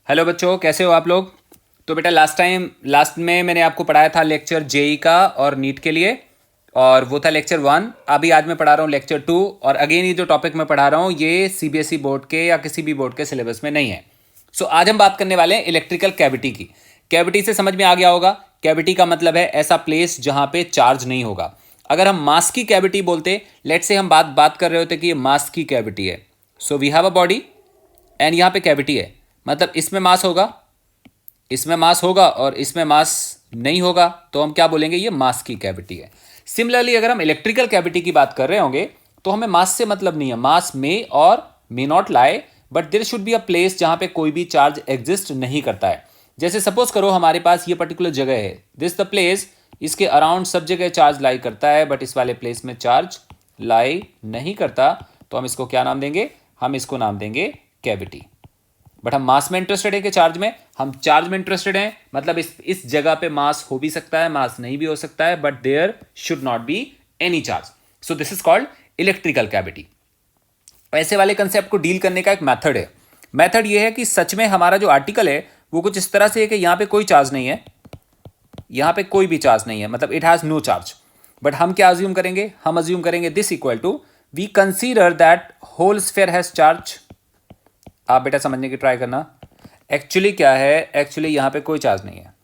Hello बच्चों, कैसे हो आप लोग। तो बेटा लास्ट में मैंने आपको पढ़ाया था लेक्चर जेई का और नीट के लिए, और वो था लेक्चर 1। अभी आज मैं पढ़ा रहा हूँ लेक्चर 2। और अगेन ये जो टॉपिक मैं पढ़ा रहा हूँ ये सीबीएसई बोर्ड के या किसी भी बोर्ड के सिलेबस में नहीं है। सो आज हम बात करने वाले हैं इलेक्ट्रिकल कैविटी की। कैविटी से समझ में आ गया होगा, कैविटी का मतलब है ऐसा प्लेस जहां पे चार्ज नहीं होगा। अगर हम मास की कैविटी बोलते, लेट से हम बात कर रहे होते कि ये मास की कैविटी है। So we have a body and यहाँ पे कैविटी है, मतलब इसमें मास होगा और इसमें मास नहीं होगा, तो हम क्या बोलेंगे, ये मास की कैविटी है। सिमिलरली अगर हम इलेक्ट्रिकल कैविटी की बात कर रहे होंगे तो हमें मास से मतलब नहीं है। मास में और may not lie, but there should be a place जहां पे कोई भी चार्ज एग्जिस्ट नहीं करता है। जैसे सपोज करो हमारे पास ये पर्टिकुलर जगह है, दिस द प्लेस, इसके अराउंड सब जगह चार्ज लाई करता है, बट इस वाले प्लेस में चार्ज लाई नहीं करता, तो हम इसको क्या नाम देंगे, हम इसको नाम देंगे कैविटी। बट हम मास में इंटरेस्टेड है कि चार्ज में, हम चार्ज में इंटरेस्टेड हैं, मतलब इस जगह पे मास हो भी सकता है, मास नहीं भी हो सकता है, but there should not be any charge. So this is called electrical cavity. ऐसे वाले कंसेप्ट को डील करने का एक मेथड है। मेथड ये है कि सच में हमारा जो आर्टिकल है वो कुछ इस तरह से है कि यहां पे कोई चार्ज नहीं है, यहां पे कोई भी चार्ज नहीं है, मतलब it has no charge. But हम क्या अज्यूम करेंगे, हम अज्यूम करेंगे this equal to, we consider that whole sphere has charge. आप बेटा समझने की ट्राई करना। एक्चुअली क्या है, एक्चुअली यहां पे कोई चार्ज नहीं है,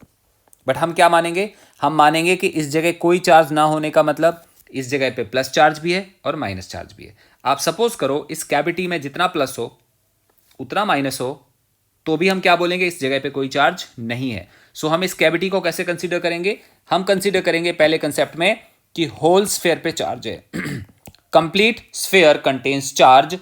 बट हम क्या मानेंगे, हम मानेंगे कि इस जगह कोई चार्ज ना होने का मतलब इस जगह पे प्लस चार्ज भी है और माइनस चार्ज भी है। आप सपोज करो इस कैविटी में जितना प्लस हो उतना माइनस हो, तो भी हम क्या बोलेंगे, इस जगह पे कोई चार्ज नहीं है। सो हम इस कैविटी को कैसे कंसीडर करेंगे, हम कंसीडर करेंगे पहले कंसेप्ट में कि होल स्फीयर पे चार्ज है। Complete sphere contains charge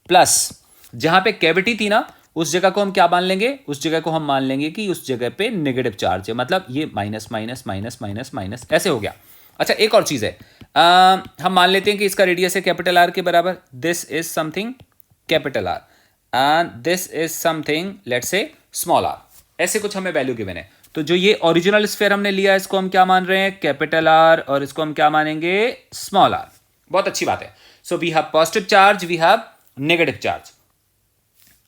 plus, जहां पे कैविटी थी ना उस जगह को हम क्या मान लेंगे, उस जगह को हम मान लेंगे कि उस जगह पे नेगेटिव चार्ज है, मतलब ये minus minus minus minus minus ऐसे हो गया। अच्छा एक और चीज है, हम मान लेते हैं कि इसका रेडियस है कैपिटल आर के बराबर, this is something capital R and this is something let's say small r. ऐसे कुछ हमें वैल्यू गिवन है। तो जो ये ओरिजिनल स्फीयर हमने लिया इसको हम क्या मान रहे हैं, कैपिटल आर, और इसको हम क्या मानेंगे, स्मॉल आर। बहुत अच्छी बात है। So we have positive charge, we have negative charge.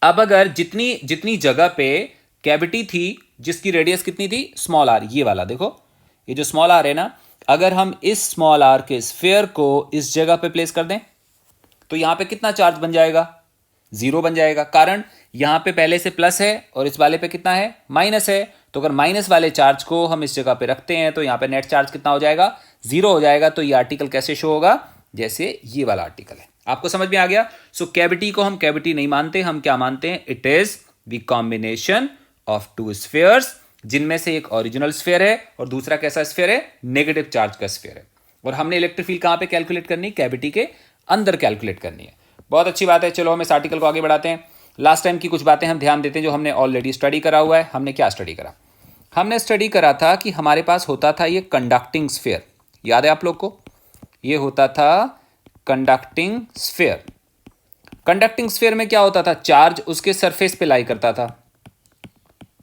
अब अगर जितनी जितनी जगह पे कैविटी थी जिसकी रेडियस कितनी थी, स्मॉल आर, ये वाला देखो, ये जो स्मॉल आर है ना, अगर हम इस स्मॉल आर के स्फीयर को इस जगह पे प्लेस कर दें तो यहां पे कितना चार्ज बन जाएगा, जीरो बन जाएगा। कारण यहां पे पहले से प्लस है और इस वाले पे कितना है, माइनस है। तो अगर माइनस वाले चार्ज को हम इस जगह पे रखते हैं तो यहां पे नेट चार्ज कितना हो जाएगा, जीरो हो जाएगा। तो ये आर्टिकल कैसे शो होगा, जैसे ये वाला आर्टिकल है। आपको समझ में आ गया। सो कैविटी को हम कैविटी नहीं मानते, हम क्या मानते हैं, it is the combination of to spheres, जिनमें से एक ओरिजिनल स्फीयर है और दूसरा कैसा स्फीयर है, नेगेटिव चार्ज का स्फीयर है। और हमने इलेक्ट्रिक फील्ड कहां पे कैलकुलेट करनी, कैविटी के अंदर कैलकुलेट करनी है। बहुत अच्छी बात है। चलो हम इस आर्टिकल को आगे बढ़ाते हैं। लास्ट टाइम की कुछ बातें हम ध्यान देते हैं जो हमने ऑलरेडी स्टडी करा हुआ है। हमने क्या स्टडी करा, हमने स्टडी करा था कि हमारे पास होता था ये कंडक्टिंग स्फीयर, याद है आप लोग को, ये होता था कंडक्टिंग स्फीयर। कंडक्टिंग स्फीयर में क्या होता था, चार्ज उसके सरफेस पे लाई करता था।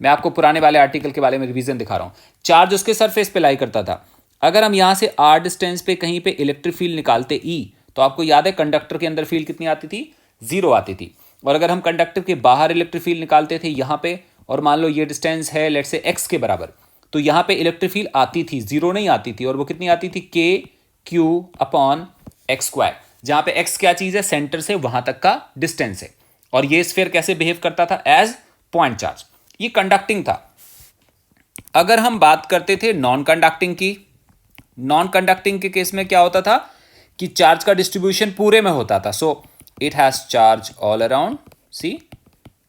मैं आपको पुराने वाले आर्टिकल के बारे में रिवीजन दिखा रहा हूं। चार्ज उसके सरफेस पे लाई करता था। अगर हम यहां से आर डिस्टेंस पे कहीं पे इलेक्ट्रिक फील्ड निकालते ई, तो आपको याद है कंडक्टर के अंदर फील्ड कितनी आती थी, जीरो आती थी। और अगर हम कंडक्टर के बाहर इलेक्ट्रिक फील्ड निकालते थे यहां पे, और मान लो ये डिस्टेंस है लेट से एक्स के बराबर, तो यहां पे इलेक्ट्रिक फील्ड आती थी, जीरो नहीं आती थी। और वो कितनी आती थी, के क्यू अपॉन एक्स स्क्वायर, जहां पे एक्स क्या चीज है, सेंटर से वहां तक का डिस्टेंस है। और ये स्फीयर कैसे बिहेव करता था, एज पॉइंट चार्ज। ये कंडक्टिंग था। अगर हम बात करते थे नॉन कंडक्टिंग की, नॉन कंडक्टिंग के केस में क्या होता था कि चार्ज का डिस्ट्रीब्यूशन पूरे में होता था। So it has charge all around, see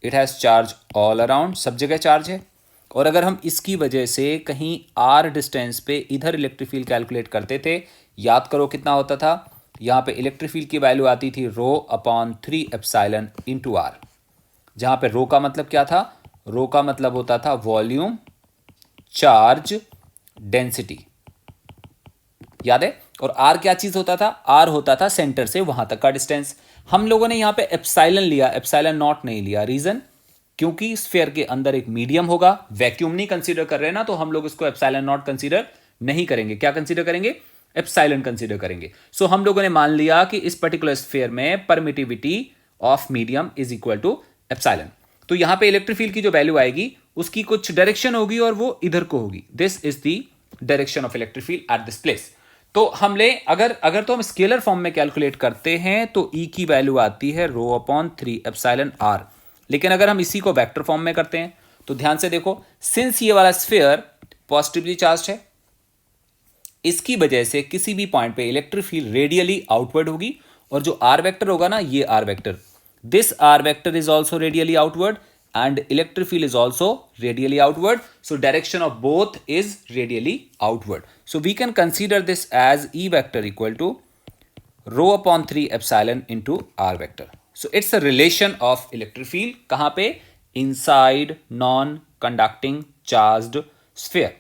it has charge all around, सब जगह चार्ज है। और अगर हम इसकी वजह से कहीं आर डिस्टेंस पे इधर इलेक्ट्रिक फील्ड कैलकुलेट करते थे, याद करो कितना होता था, यहां पे इलेक्ट्रिक फील्ड की वैल्यू आती थी rho upon 3 epsilon into R. जहां पे रो का मतलब क्या था, रो का मतलब होता था वॉल्यूम चार्ज डेंसिटी, याद है। और आर क्या चीज होता था, आर होता था सेंटर से वहां तक का डिस्टेंस। हम लोगों ने यहां पे एप्सिलॉन लिया, एप्सिलॉन नॉट नहीं लिया। रीजन, क्योंकि स्फीयर के अंदर एक मीडियम होगा, वैक्यूम नहीं कंसीडर कर रहे ना, तो हम लोग इसको एप्सिलॉन नॉट कंसीडर नहीं करेंगे। क्या कंसीडर करेंगे, एप्सिलॉन कंसीडर करेंगे। सो हम लोगों ने मान लिया कि इस पर्टिकुलर स्फीयर में permittivity of medium is equal to epsilon. तो यहां पे इलेक्ट्रिक फील्ड की जो वैल्यू आएगी उसकी कुछ डायरेक्शन होगी और वो इधर को होगी। This is the direction of electric field at this place. तो हम ले अगर तो हम स्केलर फॉर्म में कैलकुलेट करते हैं तो ई की वैल्यू आती है रो अपॉन 3 एप्सिलॉन आर। लेकिन अगर हम इसी को वेक्टर फॉर्म में करते हैं तो ध्यान से देखो, सिंस ये वाला स्फीयर पॉजिटिवली चार्ज है, इसकी वजह से किसी भी पॉइंट पे इलेक्ट्रिक फील्ड रेडियली आउटवर्ड होगी, और जो आर वेक्टर होगा ना, ये R vector, this R vector is also radially outward and electric field is also radially outward, so direction of both is radially outward. So we can consider this as E vector equal to rho upon 3 epsilon into R vector. So it's a relation of electric field कहाँ पे, inside non conducting charged sphere.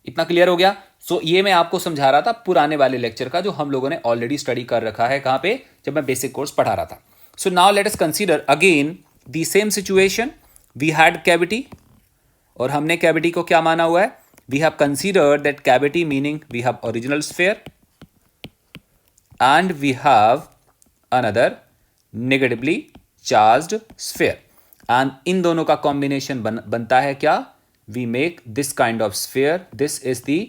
इतना clear हो गया? So ये मैं आपको समझा रहा था पुराने वाले लेक्चर का जो हम लोगों ने ऑलरेडी स्टडी कर रखा है, कहाँ पे, जब मैं बेसिक कोर्स पढ़ा रहा था. So now let us consider again the same situation. We had cavity, और हमने cavity को क्या माना हुआ है, we have considered that cavity meaning we have original sphere and we have another negatively charged sphere, and इन दोनों का combination बनता है क्या, we make this kind of sphere. This is the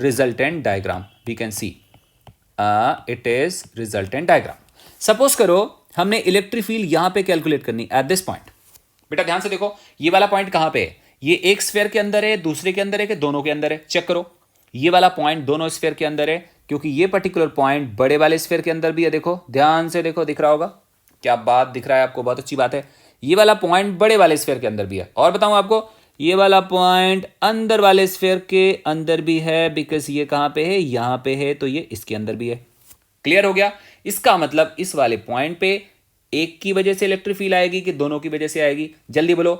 resultant diagram. We can see it is resultant diagram. Suppose करो हमने electric field यहां पे calculate करनी एट दिस पॉइंट. बेटा ध्यान से देखो, ये वाला पॉइंट कहां पे है, ये एक स्फीयर के अंदर है, दूसरे के अंदर है, कि दोनों के अंदर है. चेक करो, ये वाला पॉइंट दोनों स्फीयर के अंदर है, क्योंकि ये पर्टिकुलर पॉइंट बड़े वाले स्फीयर के अंदर भी है. देखो ध्यान से देखो, दिख रहा होगा, क्या बात दिख रहा है आपको, बहुत अच्छी बात है. ये वाला पॉइंट बड़े वाले स्फीयर के अंदर भी है, और बताऊं आपको, ये वाला पॉइंट अंदर वाले स्फीयर के अंदर भी है, बिकॉज ये कहां पे है, यहां पे है, तो ये इसके अंदर भी है. क्लियर हो गया? इसका मतलब इस वाले पॉइंट पे एक की वजह से इलेक्ट्रिक फील्ड आएगी कि दोनों की वजह से आएगी, जल्दी बोलो.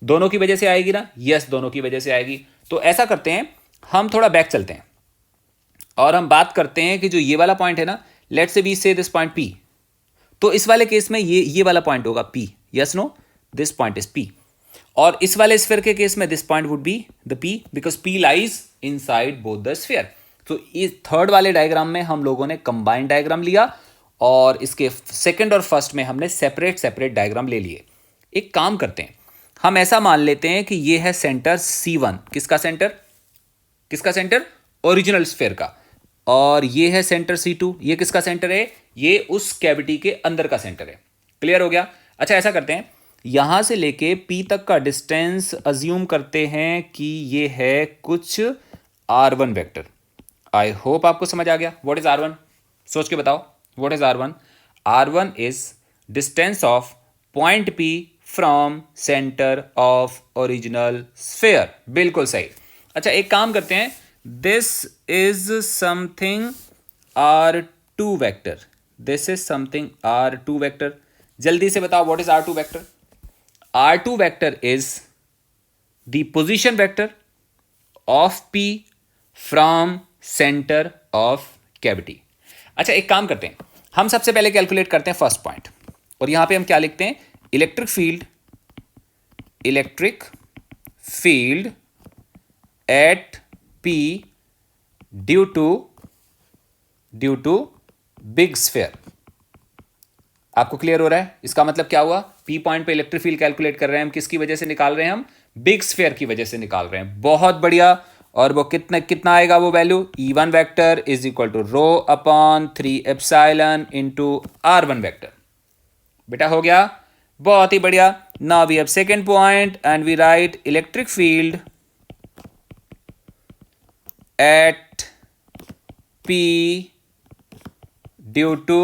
दोनों की वजह से आएगी ना? यस, दोनों की वजह से आएगी. तो ऐसा करते हैं, हम थोड़ा बैक चलते हैं और हम बात करते हैं कि जो ये वाला पॉइंट है ना, लेट्स से वी से दिस पॉइंट पी, तो इस वाले केस में ये वाला पॉइंट होगा P. Yes no, this point is P. और इस वाले स्फीयर के केस में this point would be the P, because P lies inside both the sphere. तो इस थर्ड वाले डायग्राम में हम लोगों ने कंबाइंड डायग्राम लिया, और इसके सेकंड और फर्स्ट में हमने सेपरेट डायग्राम ले लिए. एक काम करते हैं, हम ऐसा मान लेते हैं कि ये है सेंटर C1. किसका सेंटर? किसका सेंटर? ओरिजिनल स्फीयर का. और ये है सेंटर C2. ये किसका सेंटर है? ये उस कैविटी के अंदर का सेंटर है. क्लियर हो गया? अच्छा, ऐसा करते हैं, यहां से लेके P तक का डिस्टेंस अज्यूम करते हैं कि ये है कुछ R1 वेक्टर. आई होप आपको समझ आ गया. What is R1? सोच के बताओ. What is R1? R1 is distance of point P from center of original sphere. बिल्कुल सही. अच्छा, एक काम करते हैं, this is something R2 vector. This is something R2 vector. जल्दी से बताओ, what is R2 vector? R2 vector is the position vector of P from center of cavity. अच्छा, एक काम करते हैं, हम सबसे पहले कैलकुलेट करते हैं फर्स्ट पॉइंट, और यहां पे हम क्या लिखते हैं, electric field at P due to big sphere. आपको क्लियर हो रहा है? इसका मतलब क्या हुआ, P पॉइंट पे इलेक्ट्रिक फील्ड कैलकुलेट कर रहे हैं हम, किसकी वजह से निकाल रहे हैं, हम बिग स्फीयर की वजह से निकाल रहे हैं. बहुत बढ़िया. और वो कितना आएगा वो value, E1 vector is equal to rho upon 3 epsilon into R1 vector. बेटा हो गया, बहुत ही बढ़िया. Now we have second point and we write electric field at P due to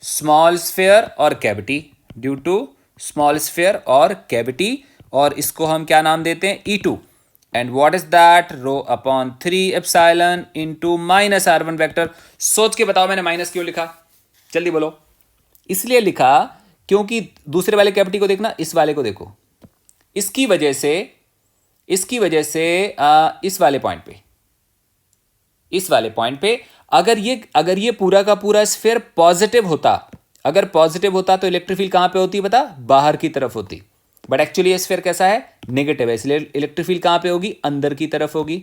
small sphere और cavity, due to small sphere और cavity, और इसको हम क्या नाम देते हैं, E2. And what is that? Rho upon 3 epsilon into minus R1 vector. सोच के बताओ मैंने माइनस क्यों लिखा, जल्दी बोलो. इसलिए लिखा क्योंकि दूसरे वाले कैविटी को देखना, इस वाले को देखो, इसकी वजह से इस वाले पॉइंट पे अगर ये पूरा का पूरा स्फीयर पॉजिटिव होता, अगर पॉजिटिव होता तो इलेक्ट्रिक फील्ड कहां पे होती, बता, बाहर की तरफ होती. बट एक्चुअली ये स्फीयर कैसा है, नेगेटिव है, इसलिए इलेक्ट्रिक फील्ड कहां पे होगी, अंदर की तरफ होगी.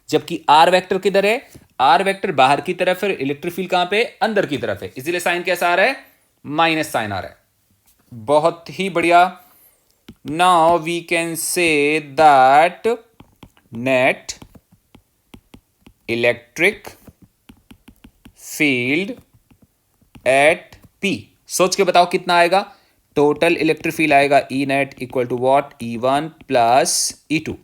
जबकि आर वेक्टर किधर है, आर वेक्टर बाहर की तरफ है, इलेक्ट्रिक फील्ड कहां पे, अंदर की तरफ है, इसलिए साइन कैसा आ रहा है, माइनस साइन आ रहा है. बहुत ही बढ़िया. Now we can say that net electric field at P. सोच के बताओ कितना आएगा. टोटल इलेक्ट्रिक फील्ड आएगा E net equal to what, E1 plus E2,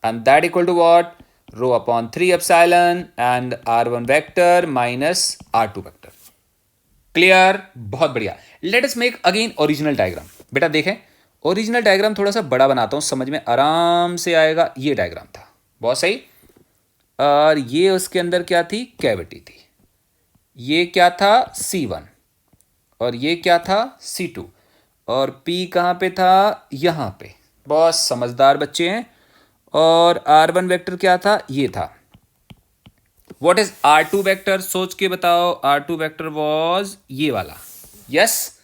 and that equal to what, rho upon 3 epsilon and R1 vector minus R2 vector. Clear? बहुत बढ़िया. Let us make again original diagram. बेटा देखें, original diagram थोड़ा सा बड़ा बनाता हूं, समझ में आराम से आएगा. ये डायग्राम था, बहुत सही. और ये उसके अंदर क्या थी, कैविटी थी. ये क्या था, C1, और ये क्या था, C2, और P कहाँ पे था, यहाँ पे. बहुत समझदार बच्चे हैं. और R1 वेक्टर क्या था, ये था. व्हाट इज R2 वेक्टर, सोच के बताओ. R2 वेक्टर वाज ये वाला. यस.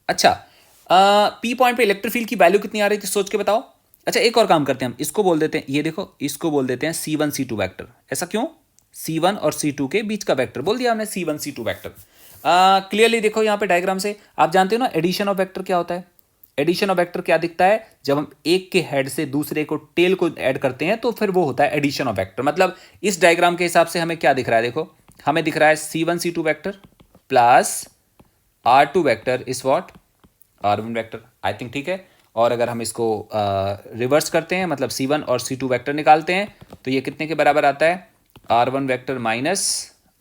अच्छा, P पॉइंट पे इलेक्ट्रिक फील्ड की वैल्यू कितनी आ रही थी, सोच के बताओ. अच्छा, एक और काम करते हैं हम, इसको बोल देते हैं, ये देखो, इसको बोल देते हैं C1 C2 वेक्टर. ऐसा क्यों, C1 और C2 के बीच का वेक्टर बोल दिया हमने, C1 C2 वेक्टर. क्लियरली देखो यहाँ पे डायग्राम से आप जानते हो ना एडिशन ऑफ वेक्टर क्या होता है. एडिशन ऑफ वेक्टर क्या दिखता है, जब हम एक के हेड से दूसरे को टेल को ऐड करते हैं तो फिर वो होता है एडिशन ऑफ वेक्टर. मतलब इस डायग्राम के हिसाब से हमें क्या दिख रहा है, देखो हमें दिख रहा है C1 C2 vector plus R2 vector is what, R1 vector. I think ठीक है. और अगर हम इसको रिवर्स करते हैं, मतलब C1 और C2 वेक्टर निकालते हैं, तो ये कितने के बराबर आता है, R1 vector minus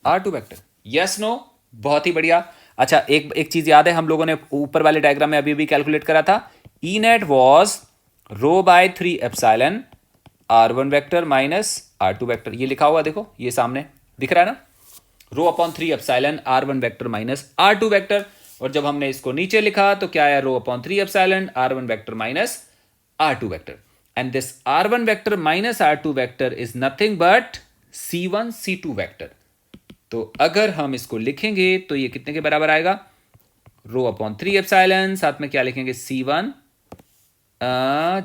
R2 vector. Yes no, बहुत ही बढ़िया. अच्छा, एक चीज याद है, हम लोगों ने ऊपर वाले डायग्राम में अभी भी कैलकुलेट करा था. E net was rho by 3 epsilon R1 vector minus R2 vector. ये लिखा हुआ देखो, ये सामने दिख रहा है ना, रो upon 3 epsilon R1 vector minus R2 vector. और जब हमने इसको नीचे लिखा तो क्या आया, रो upon 3 epsilon R1 vector minus R2 vector. And this R1 vector minus R2 vector is nothing but C1 C2 vector. तो अगर हम इसको लिखेंगे तो ये कितने के बराबर आएगा, रो अपॉन 3 एप्सिलॉन, साथ में क्या लिखेंगे, C1,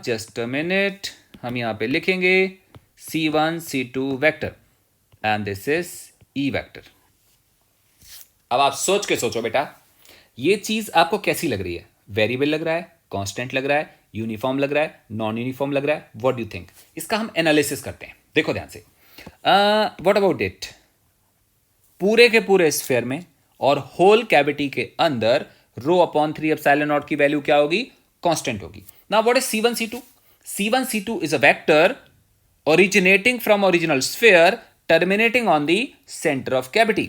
जस्ट अ मिनट, हम यहां पे लिखेंगे C1 C2 vector and this is E vector. अब आप सोच के सोचो बेटा, ये चीज आपको कैसी लग रही है, वेरिएबल लग रहा है, कांस्टेंट लग रहा है, यूनिफॉर्म लग रहा है, नॉन यूनिफॉर्म लग रहा है, व्हाट डू यू थिंक. इसका हम एनालिसिस करते हैं, देखो ध्यान से. व्हाट अबाउट इट, पूरे के पूरे स्फीयर में और होल कैविटी के अंदर रो अपॉन 3 एप्सिलॉन नॉट की वैल्यू क्या होगी, कांस्टेंट होगी. Now what is C1 C2, C1 C2 is a vector originating from original sphere terminating on the center of cavity.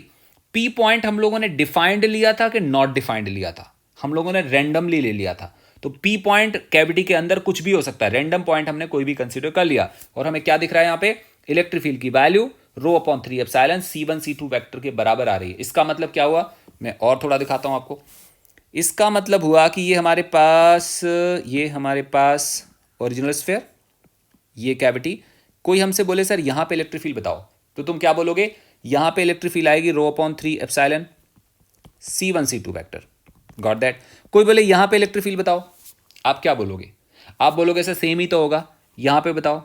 P point हम लोगों ने डिफाइंड लिया था कि नॉट डिफाइंड लिया था, हम लोगों ने रैंडमली ले लिया था. तो P पॉइंट कैविटी के अंदर कुछ भी हो सकता है, रैंडम पॉइंट हमने कोई भी कंसीडर कर लिया. और हमें क्या दिख रहा है यहाँ पे, इलेक्ट्रिक फील्ड की वैल्यू रो upon 3 epsilon C1 C2 vector के बराबर आ रही है. इसका मतलब क्या हुआ, मैं और थोड़ा दिखाता हूं आपको. इसका मतलब हुआ कि ये हमारे पास ओरिजिनल स्फीयर, ये कैविटी. कोई हमसे बोले सर यहां पे इलेक्ट्रिक फील्ड बताओ, तो तुम क्या बोलोगे, यहां पे इलेक्ट्रिक फील्ड आएगी रो upon 3 epsilon C1 C2 vector. Got that. कोई बोले यहां पे इलेक्ट्रिक फील्ड बताओ, आप क्या बोलोगे, आप बोलोगे सर सेम ही तो होगा, यहां पे बताओ,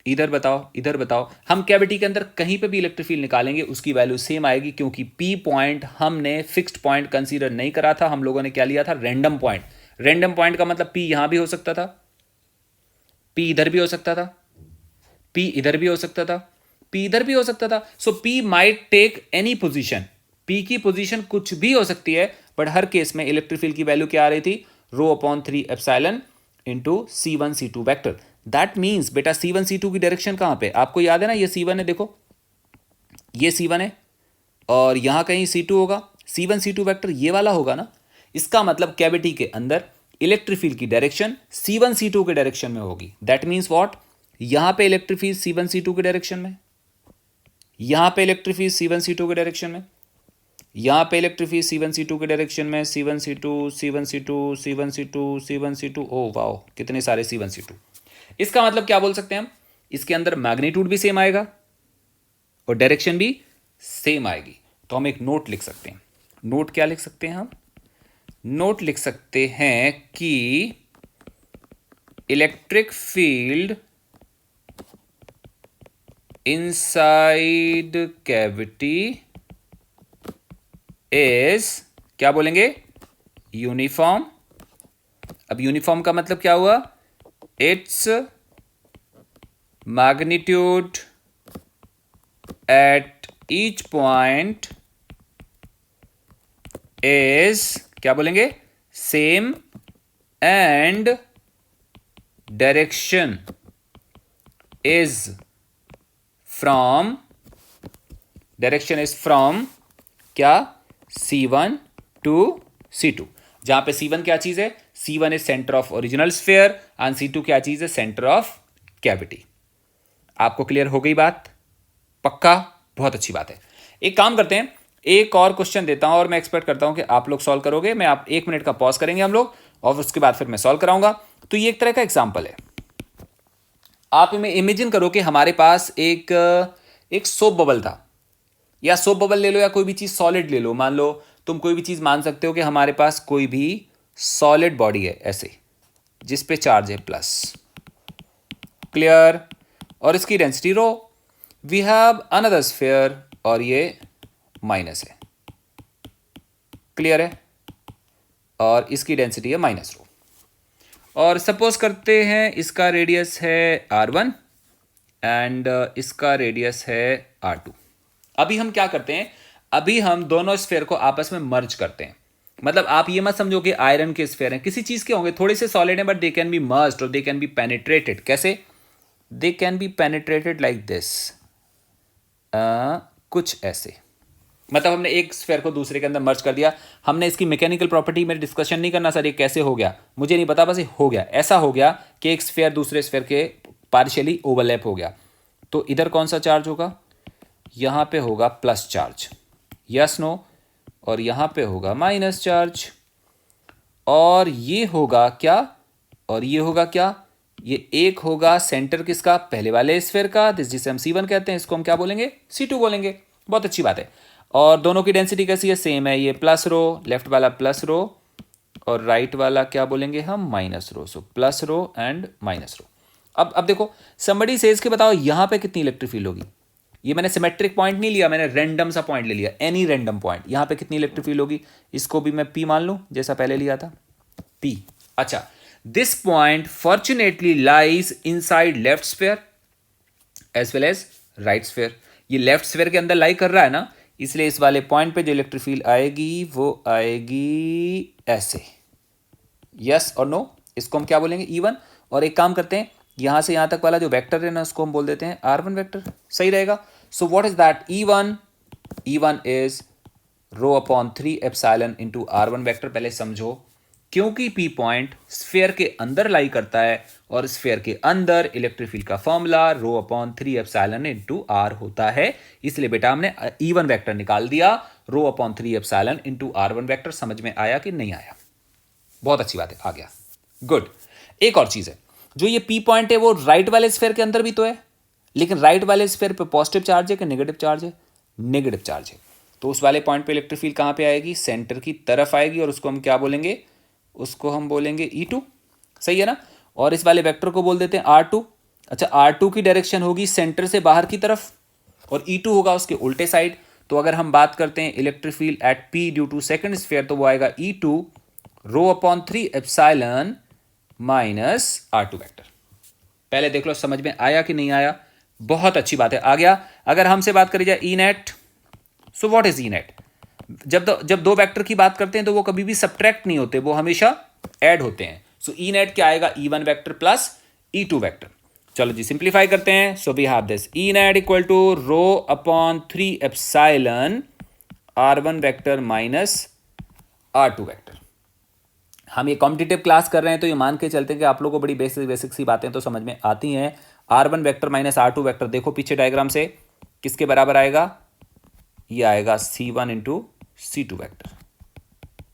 इधर बताओ, इधर बताओ. हम कैविटी के अंदर कहीं पे भी इलेक्ट्रिक फील्ड निकालेंगे उसकी वैल्यू सेम आएगी, क्योंकि P पॉइंट हमने फिक्स्ड पॉइंट कंसीडर नहीं करा था, हम लोगों ने क्या लिया था, रैंडम पॉइंट. रैंडम पॉइंट का मतलब P यहां भी हो सकता था, P इधर भी हो सकता था, P इधर भी हो सकता था, P इधर भी हो सकता था. So P might take any position, P की पोजीशन कुछ भी हो सकती है, बट हर केस में इलेक्ट्रिक फील्ड की वैल्यू क्या आ रही थी, rho upon 3 epsilon into C1 C2 vector. That means बेटा C1 C2 की डायरेक्शन कहां पे, आपको याद है ना, ये C1 है, देखो ये C1 है और यहां कहीं C2 होगा. C1 C2 वेक्टर ये वाला होगा ना. इसका मतलब कैविटी के अंदर इलेक्ट्रिक फील्ड की डायरेक्शन C1 C2 के डायरेक्शन में होगी. दैट मीन्स व्हाट, यहां पे इलेक्ट्रिक फील्ड C1 C2 के डायरेक्शन में, यहां पे इलेक्ट्रिक फील्ड C1 C2 के डायरेक्शन में, यहां पे इलेक्ट्रिक फील्ड C1 C2 के डायरेक्शन में, C1 C2 C1 C2 C1 C2 C1 C2. Oh wow, कितने सारे C1 C2. इसका मतलब क्या बोल सकते हैं हम, इसके अंदर मैग्नीट्यूड भी सेम आएगा और डायरेक्शन भी सेम आएगी. तो हम एक नोट लिख सकते हैं. नोट क्या लिख सकते हैं हम, नोट लिख सकते हैं कि electric field inside cavity is, क्या बोलेंगे, यूनिफॉर्म अब यूनिफॉर्म का मतलब क्या हुआ? Its magnitude at each point is, क्या बोलेंगे? Same and direction is from, direction is from क्या? C1 टू C2, जहां पे C1 क्या चीज है? C1 is centre of original sphere and C2 क्या चीज है? Centre of cavity. आपको क्लियर हो गई बात? पक्का? बहुत अच्छी बात है। एक काम करते हैं, एक और क्वेश्चन देता हूं और मैं एक्सपेक्ट करता हूं कि आप लोग सॉल्व करोगे। मैं आप 1 मिनट का पॉज करेंगे हम लोग और उसके बाद फिर मैं सॉल्व कराऊंगा। तो ये एक तरह का एग्जाम्पल है। आप में इमेजिन करो कि हमारे पास एक सोप बबल था, या सोप बबल ले लो या कोई भी चीज सॉलिड ले लो। मान लो तुम कोई भी चीज मान सकते हो कि हमारे पास कोई भी सॉलिड बॉडी है ऐसे, जिस पे चार्ज है प्लस, क्लियर, और इसकी density rho. We have another sphere और ये माइनस है, क्लियर है, और इसकी डेंसिटी है माइनस रो। और सपोज करते हैं इसका रेडियस है R1 एंड इसका रेडियस है R2। अभी हम क्या करते हैं? अभी हम दोनों स्फीयर को आपस में मर्ज करते हैं। मतलब आप ये मत समझो कि आयरन के स्फीयर हैं, किसी चीज के होंगे, थोड़े से सॉलिड हैं, but they can be merged और दे कैन बी पेनिट्रेटेड। कैसे? They can be penetrated like this, कुछ ऐसे। मतलब हमने एक स्फीयर को दूसरे के अंदर मर्ज कर दिया। हमने इसकी मैकेनिकल प्रॉपर्टी में डिस्कशन नहीं करना सर, ये कैसे हो गया मुझे नहीं पता, बस ये हो गया। ऐसा हो गया कि एक स्फीयर दूसरे स्फीयर के पार्शियली ओवरलैप हो गया। तो इधर कौन सा चार्ज होगा? यहां पे होगा प्लस चार्ज, यस नो, और यहां पे होगा माइनस चार्ज। और ये होगा क्या? और ये होगा क्या? ये एक होगा सेंटर किसका? पहले वाले स्फीयर का, जिसे हम C1 कहते हैं, इसको हम क्या बोलेंगे? C2 बोलेंगे। बहुत अच्छी बात है। और दोनों की डेंसिटी कैसी है? सेम है। ये प्लस रो, लेफ्ट वाला प्लस रो और राइट वाला क्या बोलेंगे हम? Minus rho. So plus rho and minus rho. अब देखो, समबडी सेज के बताओ यहां पे कितनी इलेक्ट्रिक फील्ड होगी? ये मैंने सिमेट्रिक पॉइंट नहीं लिया, मैंने रैंडम सा पॉइंट ले लिया, एनी रैंडम पॉइंट। यहां पे कितनी इलेक्ट्रिक फील्ड होगी? इसको भी मैं P मान लूं जैसा पहले लिया था, P। अच्छा, this point fortunately lies inside left sphere as well as right sphere. ये लेफ्ट स्फीयर के अंदर लाई कर रहा है ना, इसलिए इस वाले पॉइंट पे जो इलेक्ट्रिक फील्ड आएगी वो आएगी ऐसे। यस और नो? इसको हम क्या बोलेंगे? E1। और एक काम करते हैं, यहां से यहां तक वाला जो वेक्टर है ना, उसको हम बोल देते हैं R1 वेक्टर। सही रहेगा। So what is that? E1 is row upon 3 epsilon into R1 vector. पहले समझो, क्योंकि P पॉइंट स्फीयर के अंदर लाई करता है और स्फीयर के अंदर इलेक्ट्रिक फील्ड का फॉर्मूला रो अपॉन 3 एप्सिलॉन इंटू R होता है, इसलिए बेटा हमने E1 वेक्टर निकाल दिया, रो upon 3 epsilon into R1 vector. समझ में आया कि नहीं आया? बहुत अच्छी बात है, आ गया, गुड। एक और चीज है, जो ये P पॉइंट है वो राइट वाले स्फीयर के अंदर भी तो है, लेकिन राइट वाले स्फीयर पे पॉजिटिव चार्ज है कि नेगेटिव चार्ज है? नेगेटिव चार्ज है। तो उस वाले पॉइंट पे इलेक्ट्रिक फील्ड कहां पे आएगी? सेंटर की तरफ आएगी, और उसको हम क्या बोलेंगे? उसको हम बोलेंगे E2। सही है ना? और इस वाले वेक्टर को बोल देते हैं R2। अच्छा, R2 की डायरेक्शन होगी सेंटर से बाहर की तरफ और E2 होगा उसके उल्टे साइड। तो अगर हम बात करते हैं electric field at P due to second sphere, तो वो आएगा E2 rho upon 3 epsilon minus R2 vector. पहले देख लो समझ में आया कि नहीं आया? बहुत अच्छी बात है, आ गया। अगर हमसे बात करी जाए E net, so what is E net? जब दो वेक्टर की बात करते हैं तो वो कभी भी सब्ट्रैक्ट नहीं होते, वो हमेशा ऐड होते हैं। सो E नेट क्या आएगा? E1 vector plus E2 vector. चलो जी, सिंप्लीफाई करते हैं। So we have this E net equal to rho upon 3 epsilon R1 vector minus R2 vector. हम ये कॉम्पिटिटिव क्लास कर रहे हैं तो ये मान के चलते हैं कि आप लोगों को बड़ी बेसिक सी बातें तो समझ में आती हैं। R1 vector minus R2 vector, देखो पीछे डायग्राम से किसके बराबर आएगा? ये आएगा C1 इंटू C2 वेक्टर।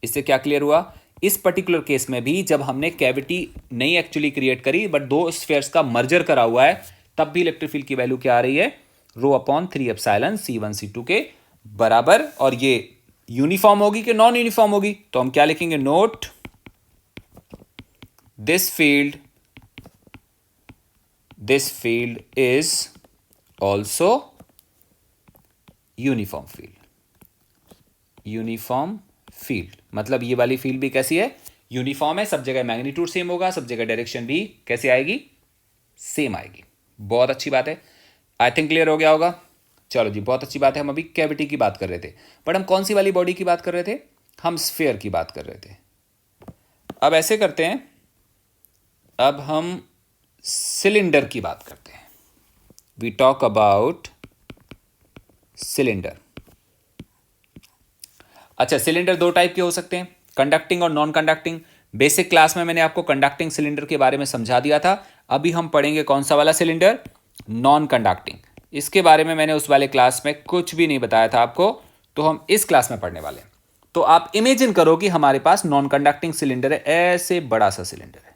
इससे क्या क्लियर हुआ? इस पर्टिकुलर केस में भी जब हमने कैविटी नहीं एक्चुअली क्रिएट करी, बट दो स्फीयर्स का मर्जर करा हुआ है, तब भी इलेक्ट्रिक फील्ड की वैल्यू क्या आ रही है? रो अपॉन 3 एप्सिलॉन C1 C2 के बराबर। और ये यूनिफॉर्म होगी कि नॉन यूनिफॉर्म होगी? तो हम क्या लिखेंगे? Note this field is also uniform field. मतलब ये वाली फील्ड भी कैसी है? यूनिफॉर्म है, सब जगह मैग्नीट्यूड सेम होगा, सब जगह डायरेक्शन भी कैसे आएगी, सेम आएगी। बहुत अच्छी बात है, आई थिंक क्लियर हो गया होगा। चलो जी, बहुत अच्छी बात है। हम अभी कैविटी की बात कर रहे थे, बट हम कौन सी वाली बॉडी की बात कर रहे थे, हम स्फीयर की बात कर रहे थे। अब ऐसे करते हैं, अब हम सिलेंडर की बात करते हैं। We talk about cylinder. अच्छा, सिलेंडर दो टाइप के हो सकते हैं, कंडक्टिंग और नॉन कंडक्टिंग। बेसिक क्लास में मैंने आपको कंडक्टिंग सिलेंडर के बारे में समझा दिया था। अभी हम पढ़ेंगे कौन सा वाला सिलेंडर, नॉन कंडक्टिंग। इसके बारे में मैंने उस वाले क्लास में कुछ भी नहीं बताया था आपको, तो हम इस क्लास में पढ़ने वाले हैं। तो आप इमेजिन करो कि हमारे पास नॉन कंडक्टिंग सिलेंडर है, ऐसे बड़ा सा सिलेंडर है,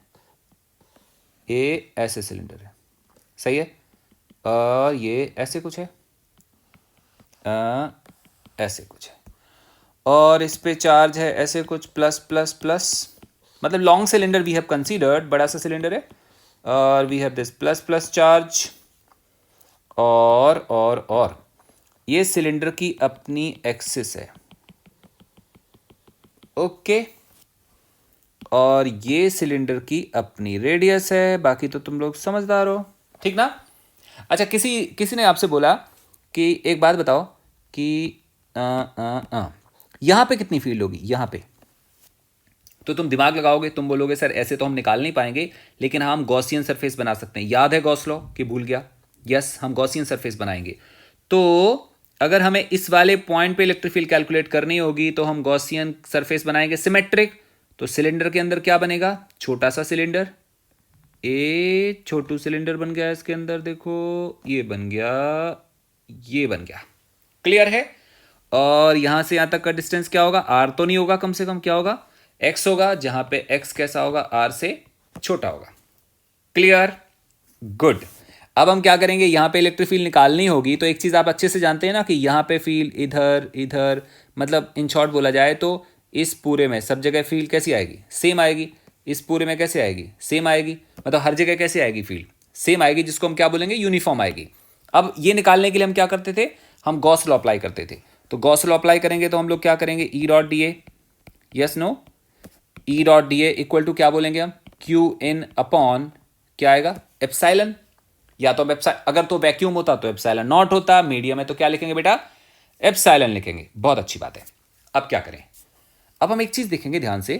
ये ऐसे सिलेंडर है, सही है, और ये ऐसे कुछ है, ऐसे कुछ है, और इस पे चार्ज है ऐसे कुछ प्लस प्लस प्लस, मतलब long cylinder we have considered, बड़ा सा सिलेंडर है, और we have this plus plus charge, और ये सिलेंडर की अपनी एक्सिस है, ओके, और ये सिलेंडर की अपनी रेडियस है। बाकी तो तुम लोग समझदार हो, ठीक ना। अच्छा, किसी ने आपसे बोला कि एक बात बताओ कि यहाँ पे कितनी फील्ड होगी, यहाँ पे, तो तुम दिमाग लगाओगे, तुम बोलोगे सर ऐसे तो हम निकाल नहीं पाएंगे, लेकिन हाँ हम गॉसियन सरफेस बना सकते हैं। याद है गॉस लॉ कि भूल गया, यस, हम गॉसियन सरफेस बनाएंगे। तो अगर हमें इस वाले पॉइंट पे इलेक्ट्रिक फील्ड कैलकुलेट करनी होगी तो हम गॉसियन सरफेस बनाएंगे, सिमेट्रिक। तो सिलेंडर के अंदर क्या बनेगा, छोटा सा सिलेंडर, ए छोटू सिलेंडर बन गया इसके अंदर, देखो ये बन गया, ये बन गया, क्लियर है। और यहां से यहां तक का डिस्टेंस क्या होगा, आर तो नहीं होगा, कम से कम क्या होगा, एक्स होगा, जहां पे एक्स कैसा होगा, आर से छोटा होगा, क्लियर, गुड। अब हम क्या करेंगे, यहां पे इलेक्ट्रिक फील्ड निकालनी होगी, तो एक चीज आप अच्छे से जानते हैं ना कि यहां पे फील्ड इधर इधर, मतलब इन शॉर्ट बोला जाए तो इस पूरे में सब जगह फील्ड कैसी आएगी, सेम आएगी। इस पूरे में कैसे आएगी, सेम आएगी, मतलब हर जगह कैसे आएगी फील्ड, सेम आएगी, जिसको हम क्या बोलेंगे, यूनिफॉर्म आएगी। अब ये निकालने के लिए हम क्या करते थे, हम गॉस लॉ अप्लाई करते थे। तो गॉस लॉ अप्लाई करेंगे तो हम लोग क्या करेंगे, E dot D A, yes no, E dot D A equal to क्या बोलेंगे हम, क्यू इन अपॉन क्या आएगा, एप्सिलॉन। या तो अगर तो वैक्यूम होता तो एप्सिलॉन नॉट होता, मीडियम है तो क्या लिखेंगे बेटा, एप्सिलॉन लिखेंगे। बहुत अच्छी बात है। अब क्या करें, अब हम एक चीज देखेंगे ध्यान से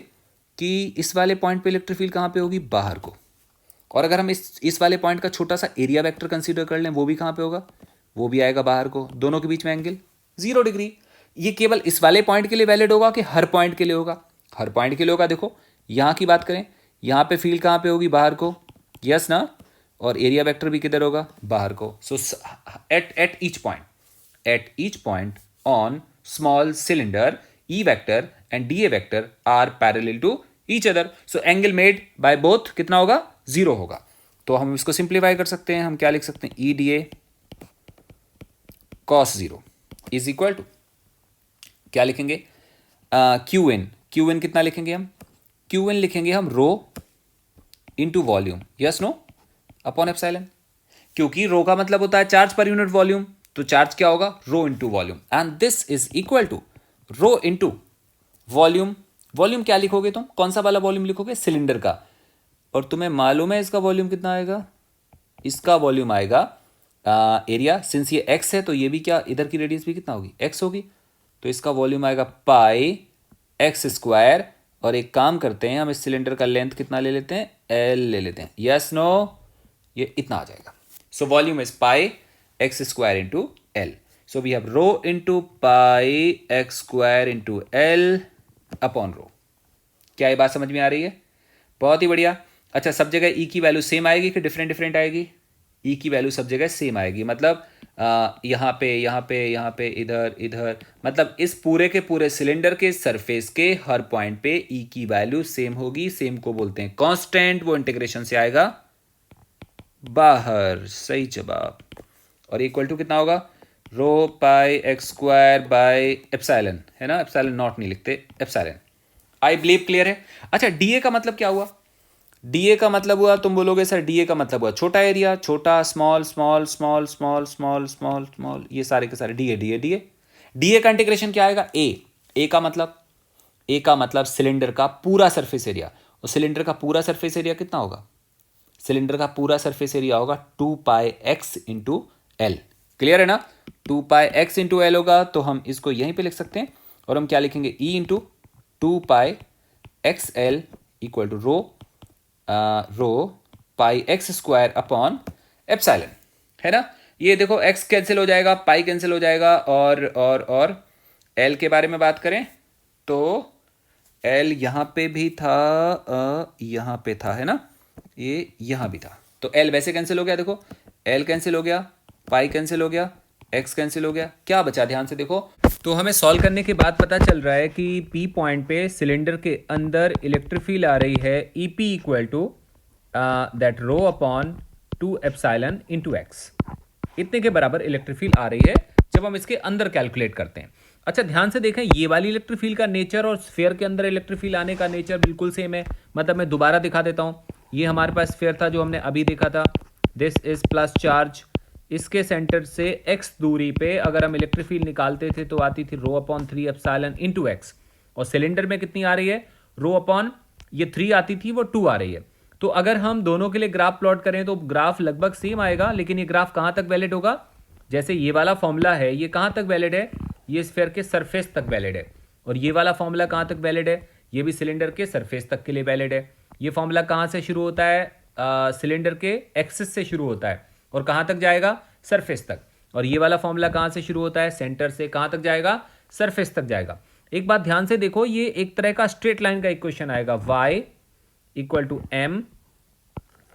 कि इस वाले पॉइंट पे इलेक्ट्रिक फील्ड कहां पे होगी, बाहर को। और अगर हम इस वाले पॉइंट का छोटा सा एरिया वेक्टर कंसीडर कर लें, वो भी कहां पे होगा, वो भी आएगा बाहर को। दोनों के बीच में एंगल 0 डिग्री। ये केवल इस वाले पॉइंट के लिए वैलिड होगा कि हर पॉइंट के लिए होगा, हर पॉइंट के लिए होगा। देखो यहां की बात करें, यहां पे फील्ड कहां पे होगी, बाहर को, यस ना, और एरिया वेक्टर भी किधर होगा, बाहर को। So at each point on small cylinder, E vector and D A vector are parallel to each other, so angle made by both कितना होगा, 0 होगा। तो हम इसको सिंप्लीफाई कर सकते हैं, हम क्या लिख सकते हैं, E D A cos 0 is equal to क्या लिखेंगे, क्यू एन कितना लिखेंगे हम, क्यू एन लिखेंगे हम rho into volume, yes no, upon epsilon. क्योंकि रो का मतलब होता है चार्ज पर यूनिट वॉल्यूम, तो चार्ज क्या होगा, rho into volume, and this is equal to rho into volume. Volume क्या लिखोगे तुम, कौन सा वाला वॉल्यूम लिखोगे, सिलेंडर का। और तुम्हें मालूम है इसका वॉल्यूम कितना आएगा, इसका वॉल्यूम आएगा एरिया, सिंस ये एक्स है तो ये भी क्या, इधर की रेडियस भी कितना होगी, एक्स होगी, तो इसका वॉल्यूम आएगा पाई एक्स स्क्वायर। और एक काम करते हैं, हम इस सिलेंडर का लेंथ कितना ले लेते हैं, एल ले लेते हैं, यस नो, ये इतना आ जाएगा। So volume is pi x square into l. So we have rho into pi x square into l upon rho. क्या ये बात समझ में आ रही है, बहुत ही बढ़िया। अच्छा, सब जगह ई की वैल्यू सेम आएगी कि डिफरेंट डिफरेंट आएगी, ई की वैल्यू सब जगह सेम आएगी, मतलब यहाँ पे इधर इधर, मतलब इस पूरे के पूरे सिलेंडर के सरफेस के हर पॉइंट पे ई की वैल्यू सेम होगी। सेम को बोलते हैं कांस्टेंट, वो इंटीग्रेशन से आएगा बाहर, सही जवाब। और इक्वल टू कितना होगा, रो pi x square by epsilon, है ना, एप्सिलॉन नॉट नहीं लिखते, एप्सिलॉन। आई बिलीव क्लियर है। अच्छा, डीए का मतलब क्या हुआ, डीए का मतलब हुआ, तुम बोलोगे सर डीए का मतलब हुआ छोटा एरिया, छोटा, small small small small small small small, ये सारे के सारे डीए डीए डीए। डीए का इंटीग्रेशन क्या आएगा, ए का मतलब ए का मतलब सिलेंडर का पूरा सरफेस एरिया, और सिलेंडर का पूरा सरफेस एरिया कितना होगा? सिलेंडर का पूरा सरफेस एरिया होगा 2πx इंटू एल। क्लियर है ना? 2πx इंटू एल होगा, तो हम इसको यहीं पे लिख सकते हैं, और हम क्या लिखेंगे? E into 2πxl equal to rho pi x square upon epsilon, है ना? ये देखो x कैंसिल हो जाएगा, पाई कैंसिल हो जाएगा, और l के बारे में बात करें तो l यहाँ पे भी था, यहाँ पे था, है ना? ये यहाँ भी था, तो l वैसे कैंसिल हो गया, देखो l कैंसिल हो गया, पाई कैंसिल हो गया, x कैंसिल हो गया, क्या बचा? ध्यान से देखो। तो हमें सॉल्व करने के बाद पता चल रहा है कि P पॉइंट पे सिलेंडर के अंदर इलेक्ट्रिक फील्ड आ रही है EP equal to that rho upon 2 epsilon into x. इतने के बराबर इलेक्ट्रिक फील्ड आ रही है जब हम इसके अंदर कैलकुलेट करते हैं। अच्छा ध्यान से देखें, ये वाली इलेक्ट्रिक फील्ड का नेचर और स्फीयर के अंदर इलेक्ट्रिक फील्ड आने का नेचर बिल्कुल सेम है। मतलब मैं दोबारा दिखा देता हूँ, ये हमारे पास स्फीयर था जो हमने अभी देखा था, दिस इज प्लस चार्ज, इसके सेंटर से x दूरी पे अगर हम इलेक्ट्रिक फील्ड निकालते थे तो आती थी rho upon 3 epsilon into x, और सिलेंडर में कितनी आ रही है? रो अपॉन ये 3 आती थी, वो 2 आ रही है। तो अगर हम दोनों के लिए ग्राफ प्लॉट करें तो ग्राफ लगभग सेम आएगा, लेकिन ये ग्राफ कहाँ तक वैलिड होगा? जैसे ये वाला फॉर्मूला है, ये कहाँ तक वैलिड है? ये स्फीयर के सरफेस तक वैलिड है। और ये वाला फॉर्मूला कहाँ तक वैलिड है? ये भी सिलेंडर के सरफेस तक के लिए वैलिड है। ये फॉर्मूला कहाँ से शुरू होता है? सिलेंडर के एक्सिस से शुरू होता है और कहाँ तक जाएगा? सरफेस तक। और ये वाला फॉर्मूला कहाँ से शुरू होता है? सेंटर से कहाँ तक जाएगा? सरफेस तक जाएगा। एक बात ध्यान से देखो, ये एक तरह का स्ट्रेट लाइन का इक्वेशन आएगा, y equal to m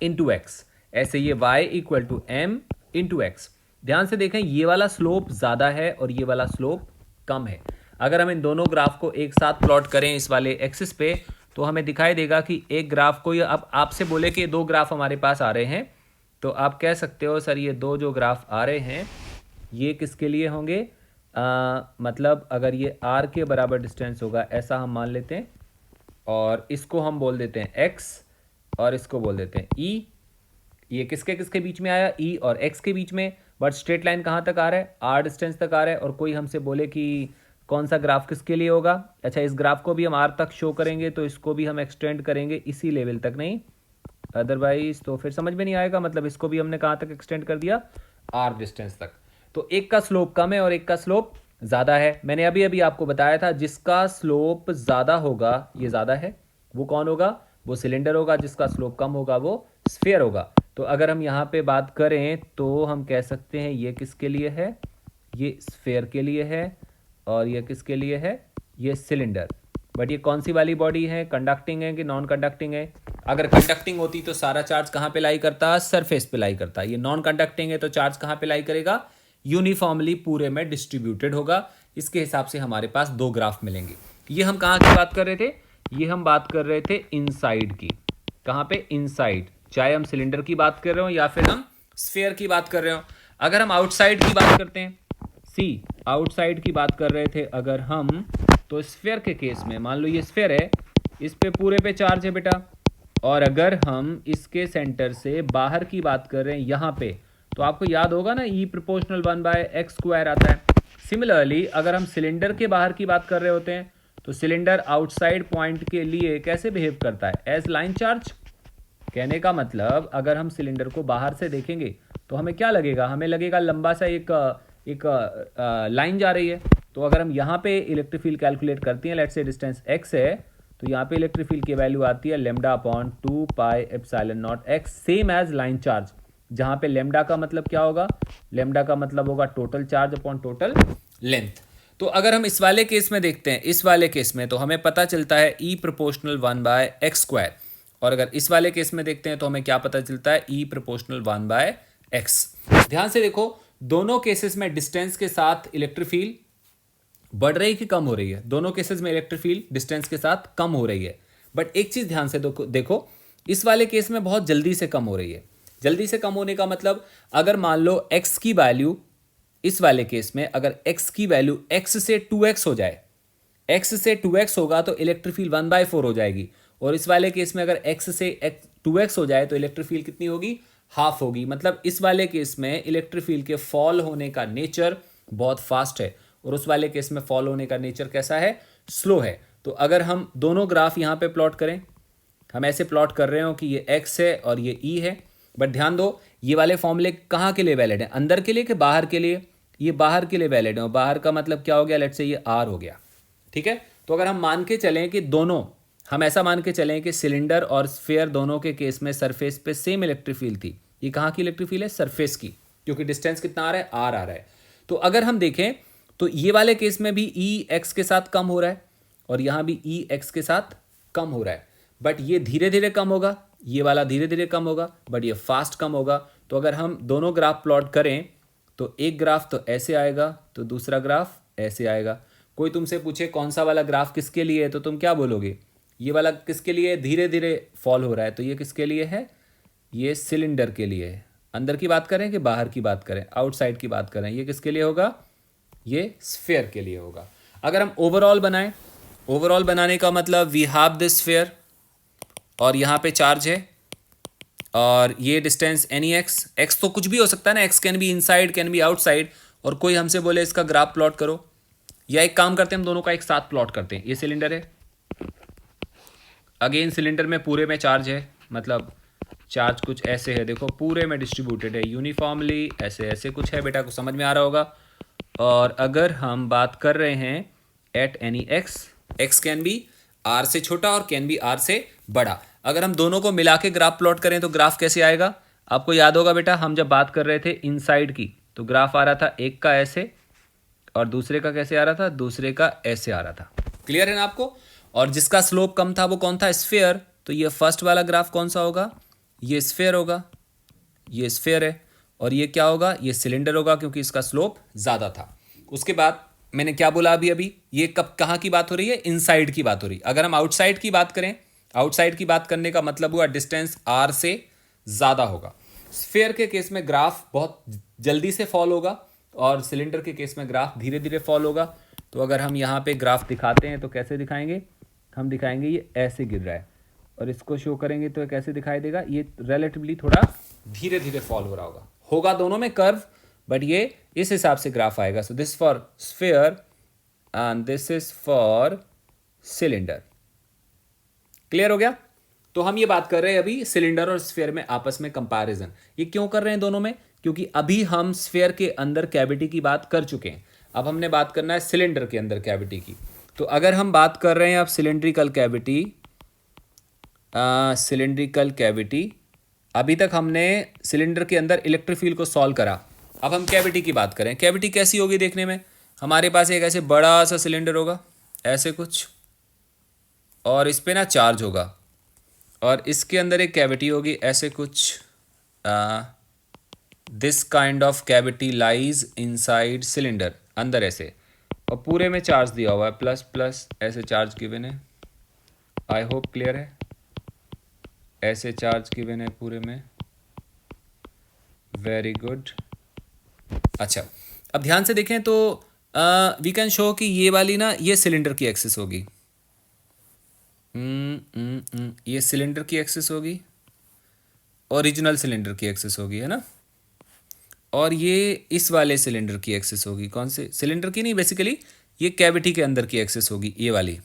into x. ऐसे ये y equal to m into x. ध्यान से देखें, ये वाला स्लोप ज़्यादा है और ये वाला स्लोप कम है। अगर हम इन दोनों ग्राफ को एक साथ प्लॉट करें इस वाले एक्सिस पे, तो हमें दिखाई देगा कि एक ग्राफ को, ये अब आपसे बोले कि दो ग्राफ हमारे पास आ रहे हैं, तो आप कह सकते हो सर ये दो जो ग्राफ आ रहे हैं ये किसके लिए होंगे? मतलब अगर ये r के बराबर डिस्टेंस होगा ऐसा हम मान लेते हैं, और इसको हम बोल देते हैं x और इसको बोल देते हैं e। ये किसके किसके बीच में आया? e और x के बीच में। बट स्ट्रेट लाइन कहाँ तक आ रहा है? r डिस्टेंस तक आ रहा है। और कोई हमसे बोले कि कौन सा ग्राफ किसके लिए होगा? अच्छा, इस ग्राफ को भी हम r तक शो करेंगे तो इसको भी हम एक्सटेंड करेंगे इसी लेवल तक, नहीं अदरवाइज तो फिर समझ में नहीं आएगा। मतलब इसको भी हमने कहाँ तक एक्सटेंड कर दिया? r डिस्टेंस तक। तो एक का स्लोप कम है और एक का स्लोप ज़्यादा है। मैंने अभी अभी आपको बताया था जिसका स्लोप ज़्यादा होगा, ये ज़्यादा है, वो कौन होगा? वो सिलेंडर होगा। जिसका स्लोप कम होगा वो स्फीयर होगा। तो अगर हम यहाँ पे बात करें तो हम कह सकते हैं ये किसके लिए है? ये स्फीयर के लिए है। और ये किसके लिए है? ये सिलेंडर। बट ये कौन सी वाली बॉडी है? कंडक्टिंग है कि नॉन कंडक्टिंग है? अगर कंडक्टिंग होती तो सारा चार्ज कहाँ पे लाई करता? सरफेस पे लाई करता। ये नॉन कंडक्टिंग है तो चार्ज कहाँ पे लाई करेगा? यूनिफॉर्मली पूरे में डिस्ट्रीब्यूटेड होगा। इसके हिसाब से हमारे पास दो ग्राफ मिलेंगे। ये हम कहाँ की बात कर रहे थे? ये हम बात कर रहे थे इनसाइड की। कहाँ पे? इनसाइड। चाहे हम सिलेंडर की बात कर रहे हो या फिर हम स्फीयर की बात कर रहे हो। अगर हम आउटसाइड की बात करते हैं, सी आउटसाइड की बात कर रहे थे अगर हम, तो स्फीयर के केस में मान लो ये स्फीयर है, इस पे पूरे पे चार्ज है बेटा, और अगर हम इसके सेंटर से बाहर की बात कर रहे हैं यहाँ पे, तो आपको याद होगा ना E प्रोपोर्शनल 1/x स्क्वायर आता है। सिमिलरली अगर हम सिलेंडर के बाहर की बात कर रहे होते हैं तो सिलेंडर आउटसाइड पॉइंट के लिए कैसे बिहेव करता है? As line charge. कहने का मतलब अगर हम सिलेंडर को बाहर से देखेंगे तो हमें क्या लगेगा? हमें लगेगा लंबा सा एक लाइन जा रही है। तो अगर हम यहाँ पे इलेक्ट्रिक फील्ड कैलकुलेट करते हैं, लेट्स से डिस्टेंस x है, तो यहाँ पे इलेक्ट्रिक फील्ड की वैल्यू आती है lambda upon 2πε0 x, same as line charge. जहाँ पे लेमडा का मतलब क्या होगा? लेमडा का मतलब होगा total charge upon total length. तो अगर हम इस वाले केस में देखते हैं, इस वाले केस में तो हमें पता चलता है E प्रोपोर्शनल 1/x स्क्वायर, और अगर इस वाले केस में देखते हैं तो हमें क्या पता चलता है? E proportional 1/x। ध्यान से देखो, दोनों केसेस में डिस्टेंस के साथ इलेक्ट्रिक फील्ड बढ़ रही कि कम हो रही है? दोनों केसेस में इलेक्ट्रिक फील्ड डिस्टेंस के साथ कम हो रही है। बट एक चीज ध्यान से देखो, इस वाले केस में बहुत जल्दी से कम हो रही है। जल्दी से कम होने का मतलब, अगर मान लो x की वैल्यू, इस वाले केस में अगर x की वैल्यू x से 2x हो जाए, x से 2x होगा तो इलेक्ट्रिक फील्ड 1/4 हो जाएगी। और इस वाले केस में अगर x से 2x हो जाए तो इलेक्ट्रिक फील्ड कितनी होगी? हाफ होगी। मतलब इस वाले केस में इलेक्ट्रिक फील्ड के फॉल होने का नेचर बहुत फास्ट है, और उस वाले केस में फॉल होने का नेचर कैसा है? स्लो है। तो अगर हम दोनों ग्राफ यहाँ पे प्लॉट करें, हम ऐसे प्लॉट कर रहे हो कि ये x है और ये e है, बट ध्यान दो ये वाले फॉर्मूले कहाँ के लिए वैलिड है, अंदर के लिए कि बाहर के लिए? ये बाहर के लिए वैलिड है, और बाहर का मतलब क्या हो गया, लेट्स से ये r हो गया, ठीक है। तो अगर हम मान के चलें कि दोनों, हम ऐसा मान के चलें कि सिलेंडर और स्फीयर दोनों के केस में सरफेस पे सेम इलेक्ट्रिक फील्ड थी, ये कहाँ की इलेक्ट्रिक फील्ड है, सरफेस की, क्योंकि डिस्टेंस कितना आ रहा है, r आ रहा है। तो अगर हम देखें तो ये वाले केस में भी ई एक्स के साथ कम हो रहा है और यहाँ भी ई एक्स के साथ कम हो रहा है, बट ये धीरे धीरे कम होगा, ये वाला धीरे धीरे कम होगा, बट ये फास्ट कम होगा। तो अगर हम दोनों ग्राफ प्लॉट करें तो एक ग्राफ तो ऐसे आएगा तो दूसरा ग्राफ ऐसे आएगा। कोई तुमसे पूछे कौन सा वाला ग्राफ किसके लिए है तो तुम क्या बोलोगे, ये वाला किसके लिए धीरे धीरे फॉल हो रहा है, तो ये किसके लिए है, ये सिलेंडर के लिए है। अंदर की बात करें कि बाहर की बात करें, आउटसाइड की बात करें, ये किसके लिए होगा, ये स्फीयर के लिए होगा। अगर हम ओवरऑल बनाएं, ओवरऑल बनाने का मतलब वी हैव दिस स्फीयर और यहाँ पे चार्ज है और ये डिस्टेंस एनी एक्स, एक्स तो कुछ भी हो सकता है ना, x can be inside can be outside, और कोई हमसे बोले इसका ग्राफ प्लॉट करो, या एक काम करते हैं हम दोनों का एक साथ प्लॉट करते हैं। ये सिलेंडर है, अगेन सिलेंडर में पूरे में चार्ज है, मतलब चार्ज कुछ ऐसे है, देखो पूरे में डिस्ट्रीब्यूटेड है यूनिफॉर्मली, ऐसे ऐसे कुछ है, बेटा को समझ में आ रहा होगा। और अगर हम बात कर रहे हैं at any x, x can be R से छोटा और कैन बी आर से बड़ा, अगर हम दोनों को मिला के ग्राफ प्लॉट करें तो ग्राफ कैसे आएगा, आपको याद होगा बेटा हम जब बात कर रहे थे इनसाइड की तो ग्राफ आ रहा था एक का ऐसे और दूसरे का कैसे आ रहा था, दूसरे का ऐसे आ रहा था, क्लियर है ना आपको। और जिसका स्लोप कम था वो कौन था, स्फीयर, तो ये फर्स्ट वाला ग्राफ कौन सा होगा, ये स्फीयर होगा, ये स्फीयर है, और ये क्या होगा, ये सिलेंडर होगा क्योंकि इसका स्लोप ज़्यादा था। उसके बाद मैंने क्या बोला अभी अभी, ये कब कहाँ की बात हो रही है, इनसाइड की बात हो रही है। अगर हम आउटसाइड की बात करें, आउटसाइड की बात करने का मतलब हुआ डिस्टेंस आर से ज़्यादा होगा। स्फीयर के केस में ग्राफ बहुत जल्दी से फॉल होगा और सिलेंडर के केस में ग्राफ धीरे धीरे फॉल होगा। तो अगर हम यहाँ पे ग्राफ दिखाते हैं तो कैसे दिखाएंगे, हम दिखाएंगे ये ऐसे गिर रहा है, और इसको शो करेंगे तो कैसे दिखाई देगा, ये रिलेटिवली थोड़ा धीरे धीरे फॉल हो रहा होगा दोनों में कर्व, बट ये इस हिसाब से ग्राफ आएगा। So this for sphere and this is for cylinder, clear हो गया। तो हम ये बात कर रहे हैं अभी सिलेंडर और स्फीयर में आपस में कंपैरिजन, ये क्यों कर रहे हैं दोनों में, क्योंकि अभी हम स्फीयर के अंदर कैविटी की बात कर चुके हैं, अब हमने बात करना है सिलेंडर के अंदर कैविटी की। तो अगर हम बात कर रहे हैं अब सिलेंड्रिकल कैविटी, सिलेंड्रिकल कैविटी, अभी तक हमने सिलेंडर के अंदर इलेक्ट्रिक फील्ड को सॉल्व करा, अब हम कैविटी की बात करें। कैविटी कैसी होगी देखने में, हमारे पास एक ऐसे बड़ा सा सिलेंडर होगा ऐसे कुछ, और इस पे ना चार्ज होगा, और इसके अंदर एक कैविटी होगी ऐसे कुछ, this kind of cavity lies inside cylinder, अंदर ऐसे, और पूरे में चार्ज दिया हुआ है प्लस प्लस, ऐसे चार्ज गिवन है, आई होप क्लियर है, ऐसे चार्ज गिवन है पूरे में, वेरी गुड। अच्छा अब ध्यान से देखें तो वी कैन शो कि ये वाली ना ये सिलेंडर की एक्सिस होगी, ये सिलेंडर की एक्सिस होगी, ओरिजिनल सिलेंडर की एक्सिस होगी, है ना, और ये इस वाले सिलेंडर की एक्सिस होगी, कौन से सिलेंडर की नहीं, बेसिकली ये कैविटी के अंदर की एक्सिस होगी, ये वाली,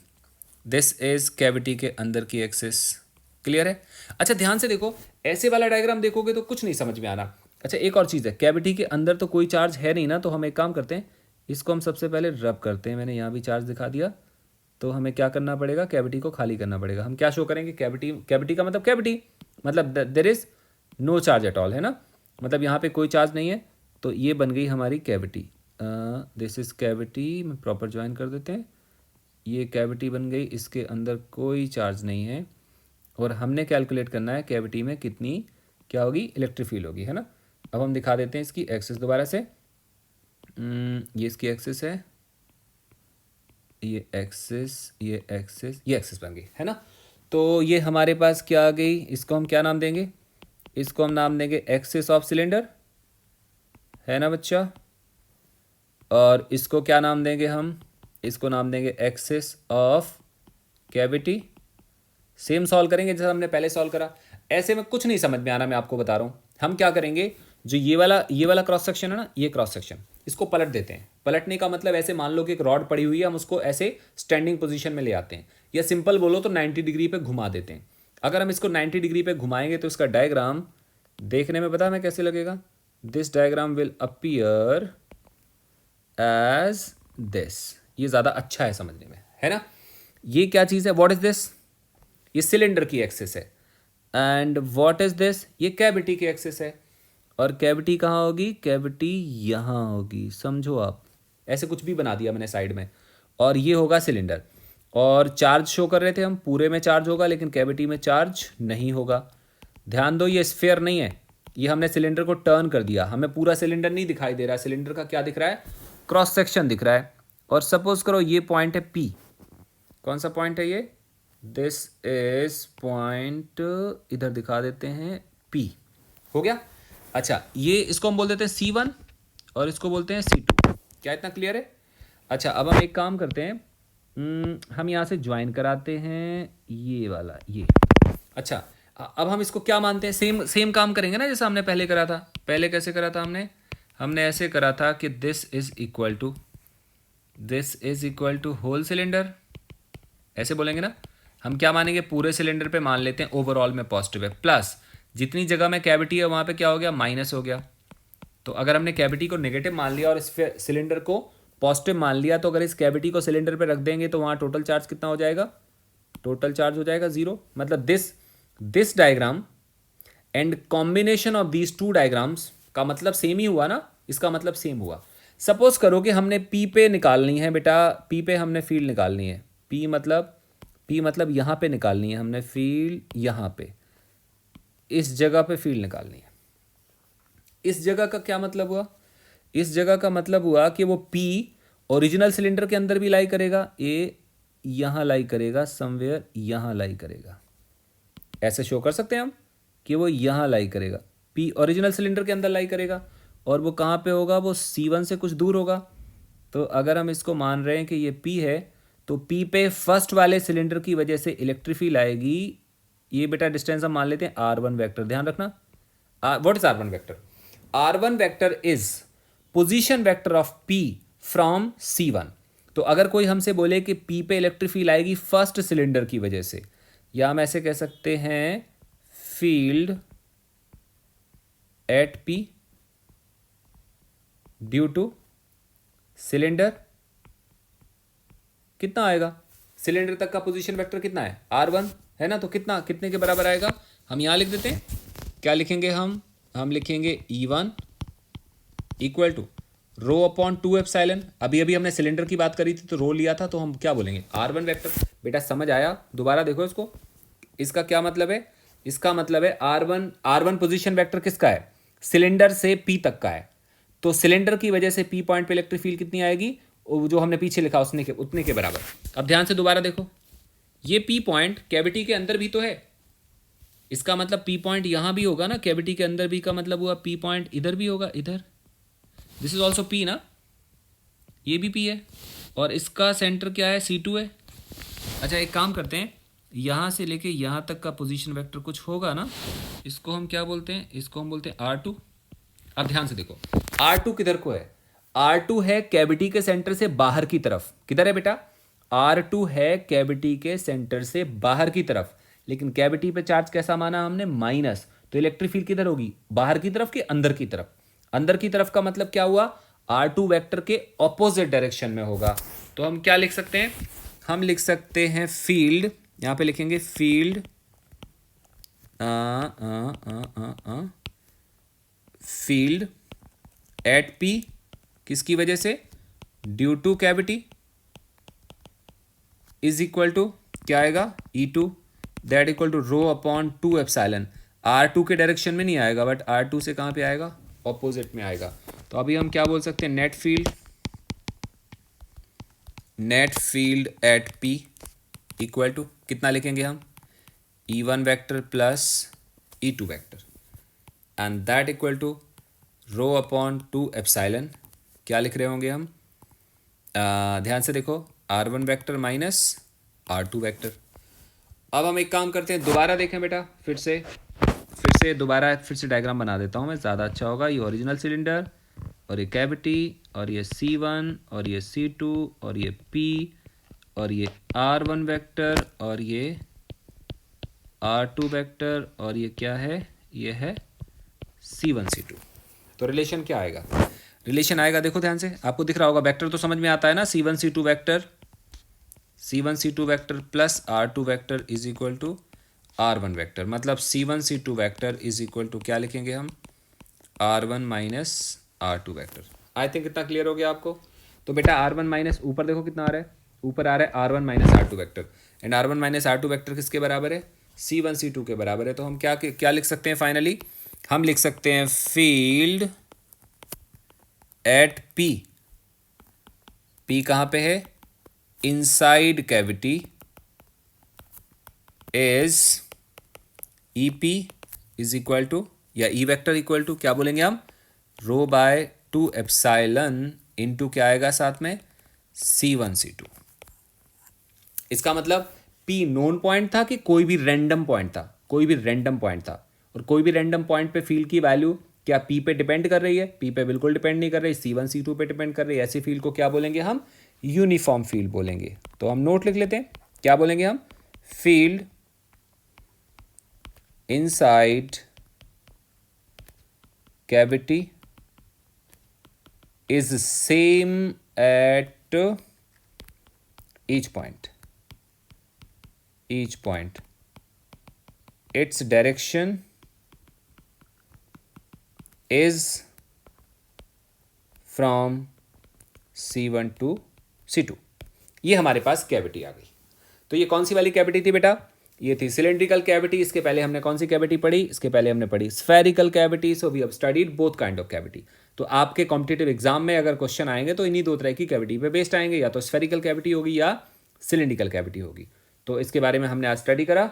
दिस इज कैविटी के अंदर की एक्सिस, क्लियर है। अच्छा ध्यान से देखो, ऐसे वाला डायग्राम देखोगे तो कुछ नहीं समझ में आना। अच्छा एक और चीज़ है, कैविटी के अंदर तो कोई चार्ज है नहीं ना, तो हम एक काम करते हैं, इसको हम सबसे पहले रब करते हैं, मैंने यहाँ भी चार्ज दिखा दिया, तो हमें क्या करना पड़ेगा, कैविटी को खाली करना पड़ेगा। हम क्या शो करेंगे, कैविटी, कैविटी का मतलब कैविटी मतलब there is no charge at all, है ना, मतलब यहाँ पे कोई चार्ज नहीं है, तो ये बन गई हमारी कैविटी, दिस इज कैविटी, में प्रॉपर ज्वाइन कर देते हैं, ये कैविटी बन गई, इसके अंदर कोई चार्ज नहीं है, और हमने कैलकुलेट करना है कैविटी में कितनी क्या होगी, इलेक्ट्रिक फील्ड होगी, है ना। अब हम दिखा देते हैं इसकी एक्सिस दोबारा से, ये इसकी एक्सिस है, ये एक्सिस, ये एक्सिस, ये एक्सिस बन गई, है ना। तो ये हमारे पास क्या आ गई, इसको हम क्या नाम देंगे, इसको हम नाम देंगे एक्सिस ऑफ सिलेंडर, है ना बच्चा, और इसको क्या नाम देंगे हम, इसको नाम देंगे axis of cavity. Same solve करेंगे जैसा हमने पहले सॉल्व करा, ऐसे में कुछ नहीं समझ में आना, मैं आपको बता रहा हूँ। हम क्या करेंगे, जो ये वाला क्रॉस सेक्शन है ना, ये क्रॉस सेक्शन, इसको पलट देते हैं। पलटने का मतलब ऐसे मान लो कि एक रॉड पड़ी हुई है, हम उसको ऐसे स्टैंडिंग पोजीशन में ले आते हैं, या सिंपल बोलो तो 90 डिग्री पे घुमा देते हैं। अगर हम इसको 90 डिग्री पे घुमाएंगे तो इसका डायग्राम देखने में पता है कैसे लगेगा? This diagram will appear as this. ये ज़्यादा अच्छा है समझने में, है ना? ये क्या चीज़ है? What is this? ये सिलेंडर की एक्सिस है। And what is this? ये कैविटी की एक्सिस है। और कैविटी कहाँ होगी? कैविटी यहाँ होगी, समझो आप। ऐसे कुछ भी बना दिया मैंने साइड में। और ये होगा सिलेंडर। और चार्ज शो कर रहे थे हम, पूरे में चार्ज होगा लेकिन कैविटी में चार्ज नहीं होगा। ध्यान दो, ये स्फेयर नहीं है, ये हमने सिलेंडर को टर्न कर दिया, हमें पूरा सिलेंडर नहीं दिखाई दे रहा है। सिलेंडर का क्या दिख रहा है? क्रॉस सेक्शन दिख रहा है। और सपोज करो ये पॉइंट है पी। कौन सा पॉइंट है ये? दिस इज पॉइंट, इधर दिखा देते हैं पी। हो गया? अच्छा, ये इसको हम बोल देते हैं C1 और इसको बोलते हैं C2। क्या इतना क्लियर है? अच्छा, अब हम एक काम करते हैं, हम यहाँ से ज्वाइन कराते हैं ये वाला, ये। अच्छा, अब हम इसको क्या मानते हैं? सेम सेम काम करेंगे ना जैसा हमने पहले करा था। पहले कैसे करा था हमने ऐसे करा था कि this is equal to whole cylinder, ऐसे बोलेंगे ना। हम क्या मानेंगे? पूरे सिलेंडर पे मान लेते हैं ओवरऑल में पॉजिटिव है, प्लस जितनी जगह में कैविटी है वहाँ पे क्या हो गया? माइनस हो गया। तो अगर हमने कैविटी को नेगेटिव मान लिया और इस सिलेंडर को पॉजिटिव मान लिया, तो अगर इस कैविटी को सिलेंडर पे रख देंगे तो वहाँ टोटल चार्ज कितना हो जाएगा? टोटल चार्ज हो जाएगा 0। मतलब this diagram and combination of these two diagrams का मतलब सेम ही हुआ ना? इसका मतलब सेम हुआ। सपोज करो कि हमने पी पे निकालनी है बेटा, पी पे हमने फील्ड निकालनी है। पी मतलब यहाँ पे निकालनी है हमने फील्ड, यहाँ पे इस जगह पे फील्ड निकालनी है। इस जगह का क्या मतलब हुआ? इस जगह का मतलब हुआ कि वो P ओरिजिनल सिलेंडर के अंदर भी लाई करेगा, ए यहाँ लाई करेगा, समवेयर यहाँ लाई करेगा। ऐसे शो कर सकते हैं हम कि वो यहाँ लाई करेगा, P ओरिजिनल सिलेंडर के अंदर लाई करेगा। और वो कहाँ पे होगा? वो C1 से कुछ दूर होगा। तो अगर हम इसको मान रहे हैं कि ये P है, तो P पे फर्स्ट वाले सिलेंडर की वजह से इलेक्ट्रिक फील्ड आएगी। ये बेटा डिस्टेंस हम मान लेते हैं R1 वेक्टर, ध्यान रखना। What is R1 vector? R1 vector is position vector of P from C1। तो अगर कोई हमसे बोले कि P पे इलेक्ट्रिक फील्ड आएगी फर्स्ट सिलेंडर की वजह से, या हम ऐसे कह सकते हैं field at P due two cylinder, कितना आएगा? सिलेंडर तक का पोजीशन वेक्टर कितना है? R1 है ना? तो कितने के बराबर आएगा? हम यहां लिख देते हैं। क्या लिखेंगे हम लिखेंगे E1 equal to rho upon 2 epsilon. अभी हमने सिलेंडर की बात करी थी तो रो लिया था, तो हम क्या बोलेंगे? R1 vector. बेटा समझ आया? दोबारा देखो इसको। इसका क्या मतलब है? इसका मतलब है R1 पोजीशन वेक्टर किसका है? सिलेंडर से P तक का है। तो सिलेंडर की वजह से P पॉइंट पे इलेक्ट्रिक फील्ड कितनी आएगी? जो हमने पीछे लिखा उतने के बराबर। अब ध्यान से दोबारा देखो, ये P पॉइंट कैविटी के अंदर भी तो है। इसका मतलब P पॉइंट यहां भी होगा ना, कैविटी के अंदर भी का मतलब हुआ P पॉइंट इधर भी होगा, इधर। दिस इज ऑल्सो P ना, ये भी P है। और इसका सेंटर क्या है? C2 है। अच्छा, एक काम करते हैं, यहां से लेके यहां तक का पोजीशन वेक्टर कुछ होगा ना, इसको हम क्या बोलते हैं? इसको हम बोलते हैं R2। अब ध्यान से देखो, R2 किधर को है? R2 है कैविटी के सेंटर से बाहर की तरफ। किधर है बेटा? R2 है कैविटी के सेंटर से बाहर की तरफ। लेकिन कैविटी पे चार्ज कैसा माना हमने? माइनस। तो इलेक्ट्रिक फील्ड किधर होगी? बाहर की तरफ कि अंदर की तरफ? अंदर की तरफ का मतलब क्या हुआ? R2 वेक्टर के ऑपोजिट डायरेक्शन में होगा। तो हम क्या लिख सकते हैं? हम लिख सकते हैं फील्ड, यहां पे लिखेंगे फील्ड फील्ड एट P, किसकी वजह से? Due to cavity, is equal to क्या आएगा? E2 that equal to rho upon 2 epsilon. R2 के डायरेक्शन में नहीं आएगा, बट R2 से कहाँ पे आएगा? ऑपोजिट में आएगा। तो अभी हम क्या बोल सकते हैं? Net field at P equal to कितना लिखेंगे हम? E1 vector plus E2 vector, and that equal to rho upon 2 epsilon. क्या लिख रहे होंगे हम? ध्यान से देखो, R1 vector minus R2 vector. अब हम एक काम करते हैं, दोबारा देखें बेटा, फिर से डायग्राम बना देता हूँ मैं, ज़्यादा अच्छा होगा। ये ओरिजिनल सिलेंडर, और ये कैविटी और ये C1 और ये C2 और ये P और ये R1 वेक्टर और ये R2 वेक्टर और ये क्या है, ये है C1 C2। तो रिलेशन क्या आएगा, रिलेशन आएगा, देखो ध्यान से, आपको दिख रहा होगा, वेक्टर तो समझ में आता है ना, C1 C2 vector, C1 C2 vector plus R2 vector is equal to R1 vector, मतलब C1 C2 vector is equal to क्या लिखेंगे हम, R1 minus R2 vector. I think इतना क्लियर हो गया आपको। तो बेटा R1 माइनस ऊपर देखो कितना आ रहा है, ऊपर आ रहा है R1 minus R2 vector, and R1 minus R2 vector किसके बराबर है, C1 C2 के बराबर है। तो हम क्या क्या लिख सकते हैं फाइनली, हम लिख सकते हैं फील्ड एट P, P कहाँ पे है, inside cavity is EP is equal to, या E वेक्टर इक्वल टू क्या बोलेंगे हम, रो बाय 2 एप्साइलन इंटू क्या आएगा साथ में, C1 C2। इसका मतलब P नोन पॉइंट था कि कोई भी रैंडम पॉइंट था, कोई भी रैंडम पॉइंट था, और कोई भी रैंडम पॉइंट पे फील्ड की वैल्यू क्या P पे डिपेंड कर रही है, P पे बिल्कुल डिपेंड नहीं कर रही, C1 C2 पे डिपेंड कर रही है। ऐसी फील्ड को क्या बोलेंगे हम, यूनिफॉर्म फील्ड बोलेंगे। तो हम नोट लिख लेते हैं, क्या बोलेंगे हम, field inside cavity is same at each point, its direction is from C1 to C2। ये हमारे पास कैविटी आ गई। तो ये कौन सी वाली कैविटी थी बेटा, ये थी सिलेंड्रिकल कैविटी। इसके पहले हमने कौन सी कैविटी पढ़ी, इसके पहले हमने पढ़ी spherical cavity. So we have studied both kind of cavity. तो आपके कॉम्पिटिटिव एग्जाम में अगर क्वेश्चन आएंगे तो इन्हीं दो तरह की कैविटी पे बेस्ड आएंगे, या तो स्फेरिकल कैविटी होगी या सिलेंड्रिकल कैविटी होगी। तो इसके बारे में हमने आज स्टडी करा।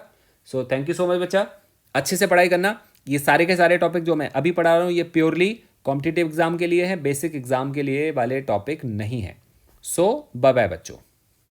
So thank you so much बच्चा, अच्छे से पढ़ाई करना। ये सारे के सारे टॉपिक जो मैं अभी पढ़ा रहा हूँ ये प्योरली कॉम्पिटिटिव एग्जाम के लिए है, बेसिक एग्जाम के लिए वाले टॉपिक नहीं है। सो बाय बाय बच्चों।